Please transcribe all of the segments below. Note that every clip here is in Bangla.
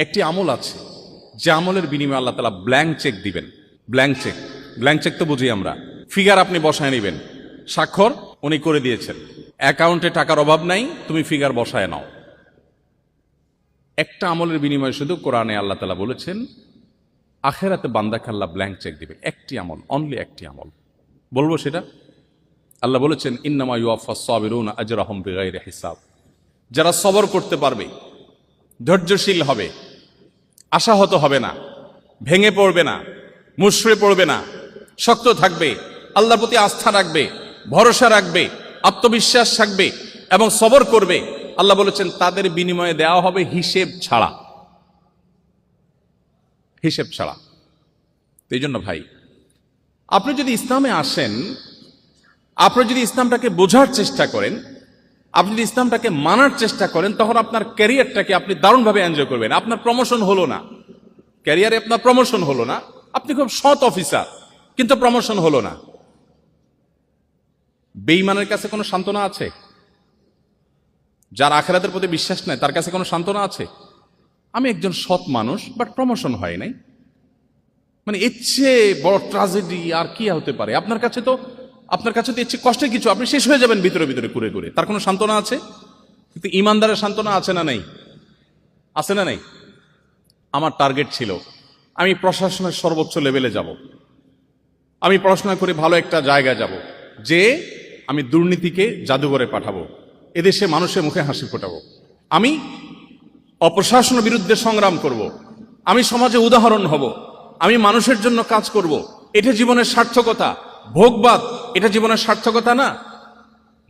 একটি আমল আছে যে আমলের বিনিময়ে আল্লাহ তাআলা ব্ল্যাঙ্ক চেক দিবেন। ব্ল্যাঙ্ক চেক তো বুঝি আমরা, ফিগার আপনি বসায় নেবেন, স্বাক্ষর উনি করে দিয়েছেন, অ্যাকাউন্টে টাকার অভাব নাই, তুমি ফিগার বসায় নাও। একটা আমলের বিনিময়ে শুধু কোরআনে আল্লাহ তাআলা বলেছেন আখেরাতে বান্দাকে আল্লাহ ব্ল্যাঙ্ক চেক দিবেন। একটি আমল, অনলি একটি আমল। বলবো সেটা? আল্লাহ বলেছেন ইন্নামা ইউওয়াফাস সাবিরুনা আজরাহুম বিগাইরি হিসাব। যারা সবর করতে পারবে, ধৈর্যশীল হবে, আশাহত হবে না, ভেঙে পড়বে না, মুষড়ে পড়বে না, শক্ত থাকবে, আল্লাহর প্রতি আস্থা রাখবে, ভরসা রাখবে, আত্মবিশ্বাস থাকবে এবং সবর করবে, আল্লাহ বলেছেন তাদের বিনিময়ে দেওয়া হবে হিসেব ছাড়া। হিসেব ছাড়া। এই জন্য ভাই, আপনি যদি ইসলামে আসেন, আপনি যদি ইসলামটাকে বোঝার চেষ্টা করেন, আপনি যদি ইসলামটাকে মানার চেষ্টা করেন, তখন আপনার ক্যারিয়ারটাকে আপনি দারুণভাবে এনজয় করবেন। আপনার প্রমোশন হলো না, ক্যারিয়ারে আপনার প্রমোশন হলো না, আপনি খুব সৎ অফিসার কিন্তু প্রমোশন হলো না। বেঈমানের কাছে কোনো সান্ত্বনা আছে? যার আখিরাতের প্রতি বিশ্বাস নাই তার কাছে কোনো সান্ত্বনা আছে? আমি একজন সৎ মানুষ, বাট প্রমোশন হয় নাই, মানে এর চেয়ে বড় ট্র্যাজেডি আর কি হতে পারে? আপনার কাছে তো এর চেয়ে কষ্টের কিছু, আপনি শেষ হয়ে যাবেন ভিতরে ভিতরে ঘুরে ঘুরে। তার কোনো সান্ত্বনা আছে? কিন্তু ইমানদারের সান্ত্বনা আছে না নেই? আছে না নেই? আমার টার্গেট ছিল আমি প্রশাসনের সর্বোচ্চ লেভেলে যাব, আমি পড়াশোনা করে ভালো একটা জায়গায় যাব, যে আমি দুর্নীতিকে জাদুঘরে পাঠাবো, এদেশে মানুষের মুখে হাসি ফোটাবো, আমি অপ্রশাসনের বিরুদ্ধে সংগ্রাম করব, আমি সমাজে উদাহরণ হব, আমি মানুষের জন্য কাজ করব। এটা জীবনের সার্থকতা। ভোগবাদ এটা জীবনের সার্থকতা না।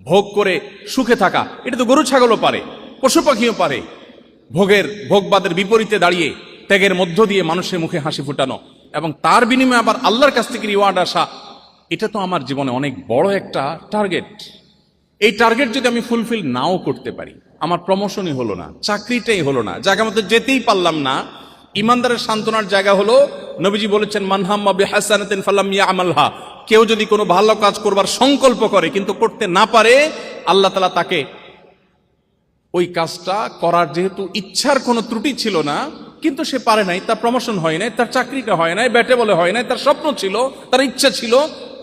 ভোগ করে সুখে থাকা এটা তো গরু ছাগলও পারে, পশু পাখিও পারে। ভোগবাদের বিপরীতে দাঁড়িয়ে ত্যাগের মধ্য দিয়ে মানুষের মুখে হাসি ফোটানো এবং তার বিনিময়ে আবার আল্লাহর কাছ থেকে রিওয়ার্ড আসা, এটা তো আমার জীবনে অনেক বড় একটা টার্গেট। এই টার্গেট যদি আমি ফুলফিল নাও করতে পারি, আমার প্রমোশনই হলো না, চাকরিটাই হলো না, জায়গা মতো যেতেই পারলাম না, ইমানদারের সান্ত্বনার জায়গা হলো নবীজি বলেছেন মান হাম্মা বিহাসানাতিন ফালাম ইয়ামালহা। কেউ যদি কোনো ভালো কাজ করবার সংকল্প করে কিন্তু করতে না পারে, আল্লাহ তাআলা তাকে ওই কাজটা করার যেহেতু ইচ্ছার কোনো ত্রুটি ছিল না, কিন্তু সে পারে নাই, তার প্রমোশন হয় নাই, তার চাকরিটা হয় নাই, ব্যাটে বলে হয় নাই, তার স্বপ্ন ছিল, তার ইচ্ছা ছিল,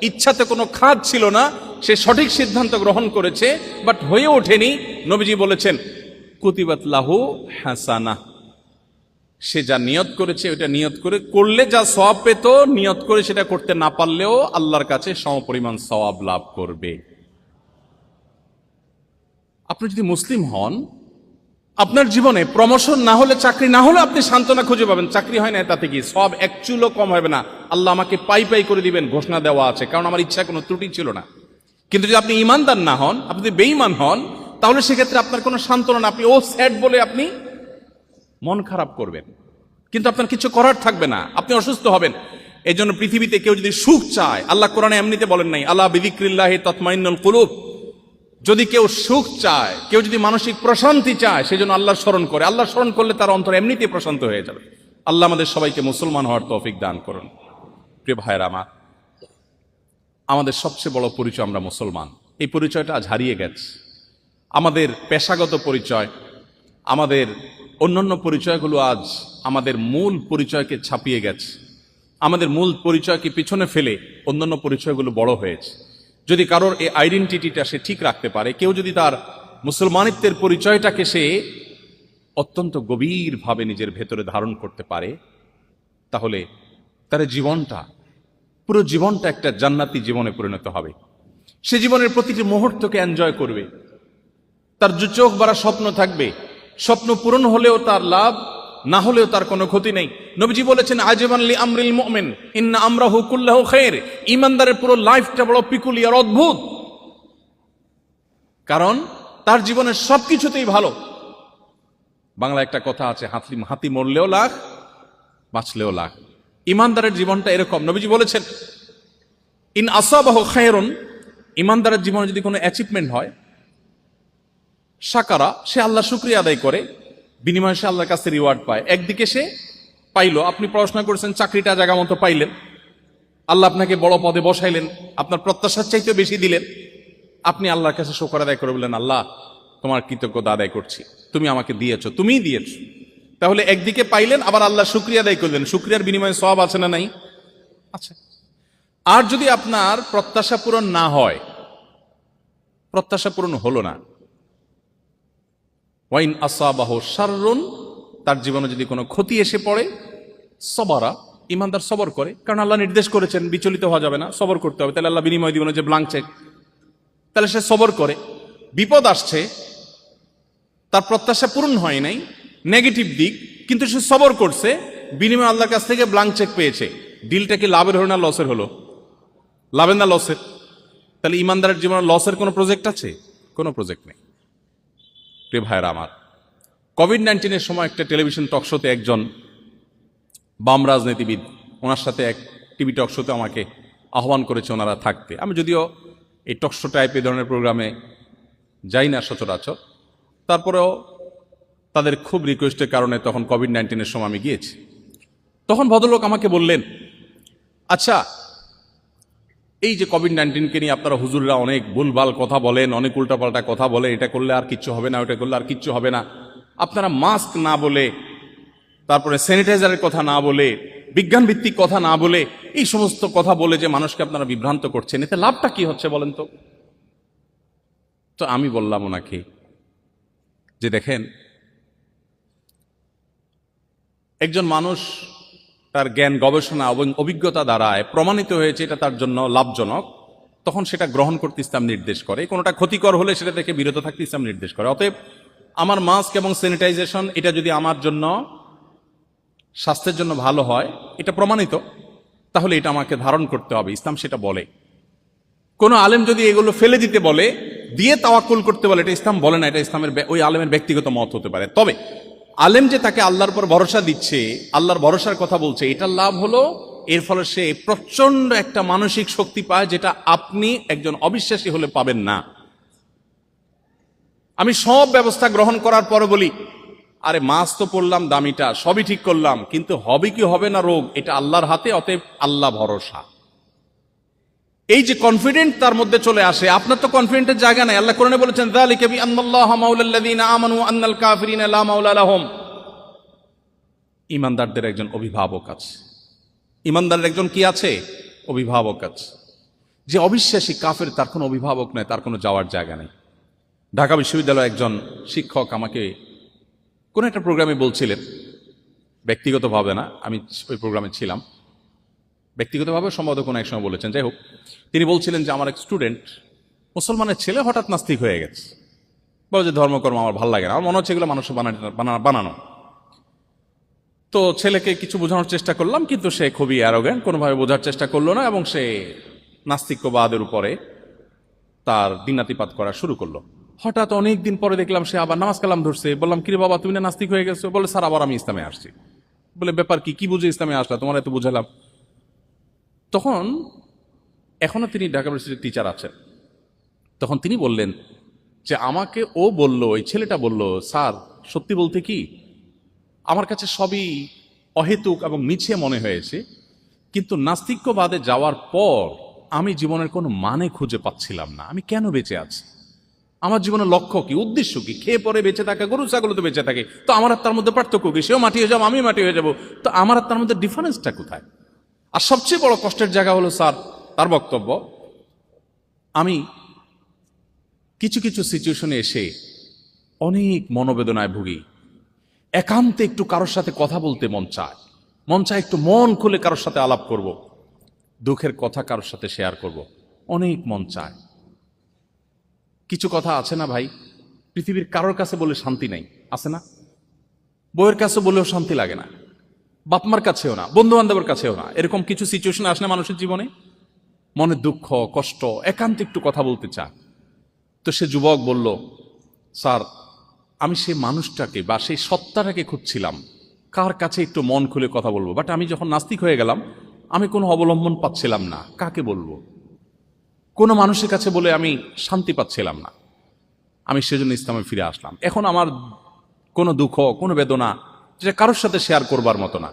ইচ্ছাতে কোনো খাদ ছিল না, সে সঠিক সিদ্ধান্ত গ্রহণ করেছে বাট হয়ে ওঠেনি। নবীজি বলেছেন কুতিবাত লাহু হাসানা। সে যা নিয়ত করেছে ওটা নিয়ত করে করলে যা সওয়াব পেত, নিয়ত করে সেটা করতে না পারলেও আল্লাহর কাছে সমপরিমাণ সওয়াব লাভ করবে। আপনি যদি মুসলিম হন, আপনার জীবনে প্রমোশন না হলে, চাকরি না হলে আপনি সান্ত্বনা খুঁজে পাবেন। চাকরি হয় না তাতে কি সব এক চুলও কম হবে না, আল্লাহ আমাকে পাই পাই করে দিবেন, ঘোষণা দেওয়া আছে, কারণ আমার ইচ্ছা কোনো ত্রুটি ছিল না। কিন্তু যদি আপনি ইমানদার না হন, আপনি যদি বেঈমান হন, তাহলে সেক্ষেত্রে আপনার কোনো সান্ত্বনা না, আপনি ও স্যাড বলে আপনি মন খারাপ করবেন, কিন্তু আপনার কিছু করার থাকবে না, আপনি অসুস্থ হবেন। এই জন্য পৃথিবীতে কেউ যদি সুখ চায়, আল্লাহ কোরআনে এমনিতে বলেন নাই আলা বিযিক্রিল্লাহি তাতমাইন্নুল কুলুব। যদি কেউ সুখ চায়, কেউ যদি মানসিক প্রশান্তি চায়, সেজন্য আল্লাহর স্মরণ করে। আল্লাহর স্মরণ করলে তার অন্তর এমনিতে প্রশান্ত হয়ে যাবে। আল্লাহ আমাদের সবাইকে মুসলমান হওয়ার তৌফিক দান করুন। প্রিয় ভাইয়েরা আমার, আমাদের সবচেয়ে বড় পরিচয় আমরা মুসলমান, এই পরিচয়টা আজ হারিয়ে গেছে। আমাদের পেশাগত পরিচয়, আমাদের অন্যান্য পরিচয়গুলো আজ আমাদের মূল পরিচয়কে ছাপিয়ে গেছে। আমাদের মূল পরিচয়কে পিছনে ফেলে অন্যান্য পরিচয়গুলো বড় হয়েছে। যদি কারোর এই আইডেন্টিটিটা সে ঠিক রাখতে পারে, কেউ যদি তার মুসলমানিত্বের পরিচয়টাকে সে অত্যন্ত গভীরভাবে নিজের ভেতরে ধারণ করতে পারে, তাহলে তার জীবনটা, পুরো জীবনটা একটা জান্নাতি জীবনে পরিণত হবে। সে জীবনের প্রতিটি মুহূর্তকে এনজয় করবে। তার যে চোখ ভরা স্বপ্ন থাকবে, স্বপ্ন পূরণ হলেও তার লাভ, না হলেও তার কোনো ক্ষতি নেই। নবীজি বলেছেন আজবান লি আমরিল মুমিন ইন্না আমরাহু কুল্লাহু খায়র। ঈমানদারের পুরো লাইফটা বড় পিকুলিয়ার, অদ্ভুত, কারণ তার জীবনের সবকিছুতেই ভালো। বাংলা একটা কথা আছে, হাতি মরলেও লাখ, বাঁচলেও লাখ। ঈমানদারের জীবনটা এরকম। নবীজি বলেছেন ইন আসাবাহু খায়রুন, ঈমানদারের জীবনে যদি কোনো অ্যাচিভমেন্ট হয়, শাকারা, সে আল্লাহ শুকরিয়া আদায় করে, বিনিময়ে সে আল্লাহর কাছে রিওয়ার্ড পায়। একদিকে সে পাইলো, আপনি পড়াশোনা করেছেন, চাকরিটা জায়গা মতো পাইলেন, আল্লাহ আপনাকে বড় পদে বসাইলেন, আপনার প্রত্যাশার চাইতে বেশি দিলেন, আপনি আল্লাহর কাছে শুকর আদায় করে বললেন আল্লাহ তোমার কৃতজ্ঞতা আদায় করছি, তুমি আমাকে দিয়েছো, তুমিই দিয়েছো। তাহলে একদিকে পাইলেন, আবার আল্লাহ শুকরিয়া আদায় করলেন, শুকরিয়ার বিনিময়ে সওয়াব আছে না নাই? আচ্ছা। আর যদি আপনার প্রত্যাশা পূরণ না হয়, প্রত্যাশা পূরণ হলো না, ওয়াইন আসাবাহু শাররুন, তার জীবনে যদি কোনো ক্ষতি এসে পড়ে, সবারা, ইমানদার সবর করে, কারণ আল্লাহ নির্দেশ করেছেন বিচলিত হওয়া যাবে না, সবর করতে হবে, তাহলে আল্লাহ বিনিময় দিবেন যে ব্লাঙ্ক চেক, তাহলে সে সবর করে। বিপদ আসছে, তার প্রত্যাশা পূরণ হয় নাই, নেগেটিভ দিক, কিন্তু সে সবর করছে, বিনিময় আল্লাহর কাছ থেকে ব্লাঙ্ক চেক পেয়েছে। ডিলটা কি লাভের হলো না লসের হলো? লাভের না লসের? তাহলে ইমানদারের জীবনে লসের কোনো প্রজেক্ট আছে? কোনো প্রজেক্ট নেই। প্রিয় ভাইরা আমার, কোভিড-19 সময় একটা টেলিভিশন টক শোতে একজন বাম রাজনীতিবিদ, ওনার সাথে এক টিভি টক শোতে আমাকে আহ্বান করেছে ওনারা থাকতে। আমি যদিও এই টক শো টাইপ এই ধরনের প্রোগ্রামে যাই না সচরাচর, তারপরেও তাদের খুব রিকোয়েস্টের কারণে তখন কোভিড-19 সময় আমি গিয়েছি। তখন ভদ্রলোক আমাকে বললেন, আচ্ছা, এই যে কোভিড-19 নিয়ে আপনারা হুজুররা অনেক ভুলভাল কথা বলেন, অনেক উল্টাপাল্টা কথা বলেন, এটা করলে আর কিচ্ছু হবে না, ওটা করলে আর কিচ্ছু হবে না, আপনারা মাস্ক না বলে, তারপরে স্যানিটাইজারের কথা না বলে, বিজ্ঞান ভিত্তিক কথা না বলে, এই সমস্ত কথা বলে যে মানুষকে আপনারা বিভ্রান্ত করছেন, এতে লাভটা কি হচ্ছে বলেন তো? তো আমি বললাম ওনাকে যে দেখেন, একজন মানুষ তার জ্ঞান, গবেষণা এবং অভিজ্ঞতা দ্বারায় প্রমাণিত হয়েছে এটা তার জন্য লাভজনক, তখন সেটা গ্রহণ করতে ইসলাম নির্দেশ করে। কোনোটা ক্ষতিকর হলে সেটা থেকে বিরত থাকতে ইসলাম নির্দেশ করে। অতএব আমার মাস্ক এবং স্যানিটাইজেশন এটা যদি আমার জন্য, স্বাস্থ্যের জন্য ভালো হয়, এটা প্রমাণিত, তাহলে এটা আমাকে ধারণ করতে হবে, ইসলাম সেটা বলে। কোনো আলেম যদি এগুলো ফেলে দিতে বলে, দিয়ে তাওয়াক্কুল করতে বলে, এটা ইসলাম বলে না, এটা ইসলামের ওই আলেমের ব্যক্তিগত মত হতে পারে। তবে আলেম যে তাকে আল্লাহর উপর ভরসা দিচ্ছে, আল্লাহর ভরসার কথা বলছে, এটার লাভ হলো এর ফলে সে প্রচন্ড একটা মানসিক শক্তি পায়, যেটা আপনি একজন অবিশ্বাসী হলে পাবেন না। আমি সব ব্যবস্থা গ্রহণ করার পরে বলি, আরে মাস্ক তো পড়লাম দামিটা, সবই ঠিক করলাম, কিন্তু হবে কি হবে না রোগ, এটা আল্লাহর হাতে, অতএব আল্লাহ ভরসা। এই যে কনফিডেন্ট তার মধ্যে চলে আসে, আপনার তো কনফিডেন্টের জায়গা নাই। আল্লাহ কোরআনে বলেছেন, যালিকা বিআন্নাল্লাহা মাওলাল্লাযীনা আমানু আন্নাল কাফিরিনা লা মাওলা লাহুম। ইমানদারদের একজন অভিভাবক আছে। ইমানদারের একজন কি আছে? অভিভাবক আছে। যে অবিশ্বাসী কাফের, তার কোনো অভিভাবক নেই, তার কোনো যাওয়ার জায়গা নেই। ঢাকা বিশ্ববিদ্যালয়ের একজন শিক্ষক আমাকে কোন একটা প্রোগ্রামে বলছিলেন, ব্যক্তিগতভাবে না, আমি ওই প্রোগ্রামে ছিলাম, ব্যক্তিগতভাবে সম্ভবত কোনো এক সময় বলেছেন, যাই হোক, তিনি বলছিলেন যে আমার এক স্টুডেন্ট, মুসলমানের ছেলে, হঠাৎ নাস্তিক হয়ে গেছে। বলে যে ধর্মকর্ম আমার ভালো লাগে না, আমার মনে হচ্ছে এগুলো মানুষের বানানো। তো ছেলেকে কিছু বোঝানোর চেষ্টা করলাম, কিন্তু সে খুবই অ্যারোগ্যান্ট, কোনোভাবে বোঝার চেষ্টা করলো না, এবং সে নাস্তিক্যবাদের উপরে তার দিনাতিপাত করা শুরু করলো। হঠাৎ অনেক দিন পরে দেখলাম সে আবার নামাজ কালাম ধরছে। বললাম, কিরে বাবা, তুমি না নাস্তিক হয়ে গেছো? বলে, স্যার, আবার আমি ইসলামে আসছি। বলে, ব্যাপার কি? কি বুঝে ইসলামে আসলা? তোমার এত বুঝালাম। তখন এখনো তিনি ঢাকা ইউনিভার্সিটির টিচার আছেন। তখন তিনি বললেন যে আমাকে ও বলল, ওই ছেলেটা বলল, স্যার, সত্যি বলতে কি, আমার কাছে সবই অহেতুক এবং মিছে মনে হয়েছে, কিন্তু নাস্তিক্যবাদে যাওয়ার পর আমি জীবনের কোনো মানে খুঁজে পাচ্ছিলাম না। আমি কেন বেঁচে আছি? আমার জীবনের লক্ষ্য কি, উদ্দেশ্য কি? খেয়ে পরে বেঁচে থাকা, গরু ছাগল তো বেঁচে থাকে, তো আমার আর তার মধ্যে পার্থক্য কি? সেও মাটি হয়ে যাবো, আমি মাটি হয়ে যাবো, তো আমার আর তার মধ্যে ডিফারেন্সটা কোথায়? আর সবচেয়ে বড় কষ্টের জায়গা হলো, স্যার, তার বক্তব্য, আমি কিছু কিছু সিচুয়েশনে এসে অনেক মনোবেদনায় ভুগি। একান্তে একটু কারোর সাথে কথা বলতে মন চায় একটু মন খুলে কারোর সাথে আলাপ করব, দুঃখের কথা কারোর সাথে শেয়ার করব, অনেক মন চায়। কিছু কথা আছে না ভাই, পৃথিবীর কারোর কাছে বলে শান্তি নাই, আছে না? বউয়ের কাছে বলেও শান্তি লাগে না, বাপমার কাছেও না, বন্ধু বান্ধবের কাছেও না। এরকম কিছু সিচুয়েশন আসে না মানুষের জীবনে? মনে দুঃখ, কষ্ট, একান্তে একটু কথা বলতে চায়। তো সে যুবক বলল, স্যার, আমি সেই মানুষটাকে বা সেই সত্তাটাকে খুঁজছিলাম, কার কাছে একটু মন খুলে কথা বলবো, বাট আমি যখন নাস্তিক হয়ে গেলাম, আমি কোনো অবলম্বন পাচ্ছিলাম না, কাকে বলবো? কোনো মানুষের কাছে বলে আমি শান্তি পাচ্ছিলাম না। আমি সেজন্য ইসলামে ফিরে আসলাম। এখন আমার কোনো দুঃখ, কোনো বেদনা, যেটা কারোর সাথে শেয়ার করবার মতো না,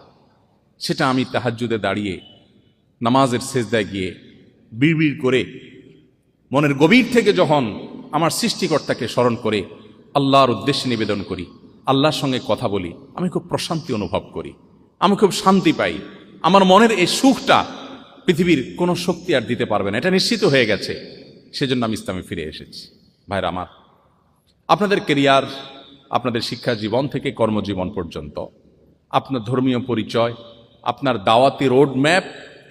সেটা আমি তাহাজ্জুদে দাঁড়িয়ে, নামাজের সেজদায় গিয়ে বিড়বিড় করে মনের গভীর থেকে যখন আমার সৃষ্টিকর্তাকে স্মরণ করে আল্লাহর উদ্দেশ্যে নিবেদন করি, আল্লাহর সঙ্গে কথা বলি, আমি খুব প্রশান্তি অনুভব করি, আমি খুব শান্তি পাই। আমার মনের এই সুখটা পৃথিবীর কোনো শক্তি আর দিতে পারবে না, এটা নিশ্চিত হয়ে গেছে। সেজন্য আমি ইসলামে ফিরে এসেছি। ভাইরা আমার, আপনাদের কেরিয়ার, আপনাদের শিক্ষা জীবন থেকে কর্মজীবন পর্যন্ত, আপনার ধর্মীয় পরিচয়, আপনার দাওয়াতি রোড ম্যাপ,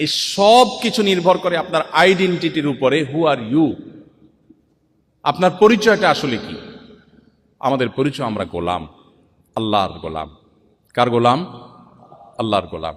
এই সব কিছু নির্ভর করে আপনার আইডেন্টিটির উপরে। হু আর ইউ, আপনার পরিচয়টা আসলে কি? আমাদের পরিচয়, আমরা গোলাম, আল্লাহর গোলাম। কার গোলাম? আল্লাহর গোলাম।